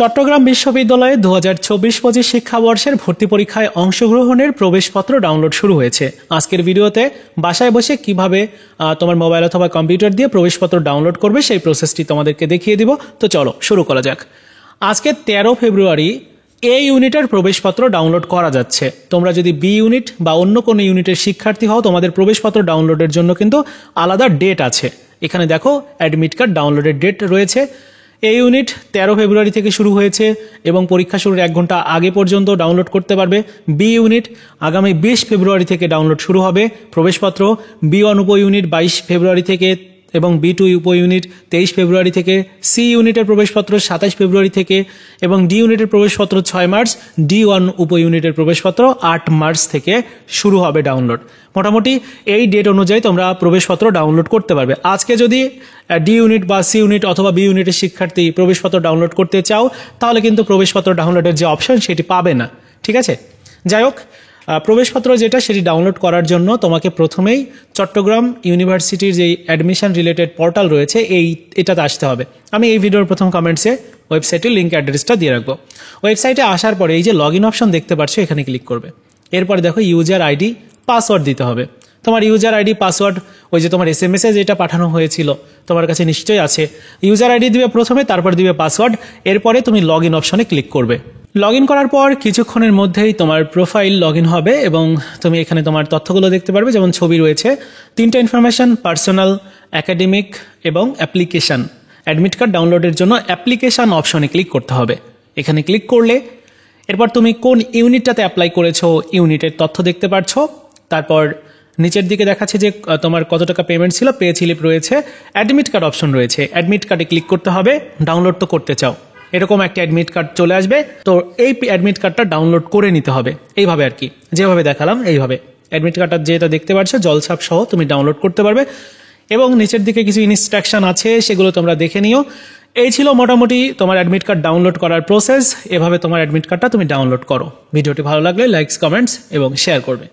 চট্টগ্রাম বিশ্ববিদ্যালয়ে 2024-25 শিক্ষাবর্ষের ভর্তি পরীক্ষায় অংশগ্রহণের প্রবেশপত্র ডাউনলোড শুরু হয়েছে। আজকের ভিডিওতে বাসায় বসে কিভাবে তোমার মোবাইল অথবা কম্পিউটার দিয়ে প্রবেশপত্র ডাউনলোড করবে সেই প্রসেসটি তোমাদেরকে দেখিয়ে দিব। তো চলো শুরু করা যাক। আজকে 13 ফেব্রুয়ারি এ ইউনিটের প্রবেশপত্র ডাউনলোড করা যাচ্ছে। তোমরা যদি বি ইউনিট বা অন্য কোনো ইউনিটের শিক্ষার্থী হও, তোমাদের প্রবেশপত্র ডাউনলোডের জন্য কিন্তু আলাদা ডেট আছে। এখানে দেখো অ্যাডমিট কার্ড ডাউনলোডের ডেট রয়েছে। এই ইউনিট 13 ফেব্রুয়ারি থেকে শুরু হয়েছে এবং পরীক্ষা শুরুর 1 ঘন্টা আগে পর্যন্ত ডাউনলোড করতে পারবে। বি ইউনিট আগামী 20 ফেব্রুয়ারি থেকে ডাউনলোড শুরু হবে প্রবেশপত্র। বি1 উপ ইউনিট 22 ফেব্রুয়ারি থেকে এবং বি2 উপ ইউনিট 23 ফেব্রুয়ারি থেকে। সি ইউনিটের প্রবেশপত্র 27 ফেব্রুয়ারি থেকে এবং ডি ইউনিটের প্রবেশপত্র 6 মার্চ। ডি1 উপ ইউনিটের প্রবেশপত্র 8 মার্চ থেকে শুরু হবে ডাউনলোড। মোটামুটি এই ডেট অনুযায়ী তোমরা প্রবেশপত্র ডাউনলোড করতে পারবে। আজকে যদি ডি ইউনিট বা সি ইউনিট অথবা বি ইউনিটের শিক্ষার্থী প্রবেশপত্র ডাউনলোড করতে চাও, তাহলে কিন্তু প্রবেশপত্র ডাউনলোডের যে অপশন সেটি পাবে না। ঠিক আছে, যাই হোক, প্রবেশপত্র যেটা সেটি ডাউনলোড করার জন্য তোমাকে প্রথমেই চট্টগ্রাম ইউনিভার্সিটির যে অ্যাডমিশন রিলেটেড পোর্টাল রয়েছে এটাতে আসতে হবে। আমি এই ভিডিওর প্রথম কমেন্টসে ওয়েবসাইটের লিঙ্ক অ্যাড্রেসটা দিয়ে রাখবো। ওয়েবসাইটে আসার পরে এই যে লগ ইন অপশন দেখতে পাচ্ছ, এখানে ক্লিক করবে। এরপরে দেখো ইউজার আইডি পাসওয়ার্ড দিতে হবে। তোমার ইউজার আইডি পাসওয়ার্ড ওই যে তোমার SMS এ যেটা পাঠানো হয়েছিল তোমার কাছে নিশ্চয়ই আছে। ইউজার আইডি দিবে প্রথমে, তারপর দিবে পাসওয়ার্ড। এরপরে তুমি লগ ইন অপশনে ক্লিক করবে। লগ ইন করার পর কিছুক্ষণের মধ্যেই তোমার প্রোফাইল লগ ইন হবে এবং তুমি এখানে তোমার তথ্যগুলো দেখতে পারবে। যেমন ছবি রয়েছে, 3টা ইনফরমেশন, পার্সোনাল, একাডেমিক এবং অ্যাপ্লিকেশান। অ্যাডমিট কার্ড ডাউনলোডের জন্য অ্যাপ্লিকেশান অপশনে ক্লিক করতে হবে। এখানে ক্লিক করলে এরপর তুমি কোন ইউনিটটাতে অ্যাপ্লাই করেছো ইউনিটের তথ্য দেখতে পাচ্ছ। তারপর নিচের দিকে দেখাচ্ছে যে তোমার কত টাকা পেমেন্ট ছিল, পে স্লিপ রয়েছে, অ্যাডমিট কার্ড অপশন রয়েছে। অ্যাডমিট কার্ডে ক্লিক করতে হবে। ডাউনলোড তো করতে চাও, এরকম একটা অ্যাডমিট কার্ড চলে আসবে। তো এই অ্যাডমিট কার্ডটা ডাউনলোড করে নিতে হবে এইভাবে আর কি, যেভাবে দেখালাম এইভাবে। অ্যাডমিট কার্ডটা যেটা দেখতে পাচ্ছ জলছাপ সহ তুমি ডাউনলোড করতে পারবে এবং নিচের দিকে কিছু ইনস্ট্রাকশন আছে, সেগুলো তোমরা দেখে নিও। এই ছিল মোটামুটি তোমার অ্যাডমিট কার্ড ডাউনলোড করার প্রসেস। এভাবে তোমার অ্যাডমিট কার্ডটা তুমি ডাউনলোড করো। ভিডিওটি ভালো লাগলে লাইকস, কমেন্টস এবং শেয়ার করবে।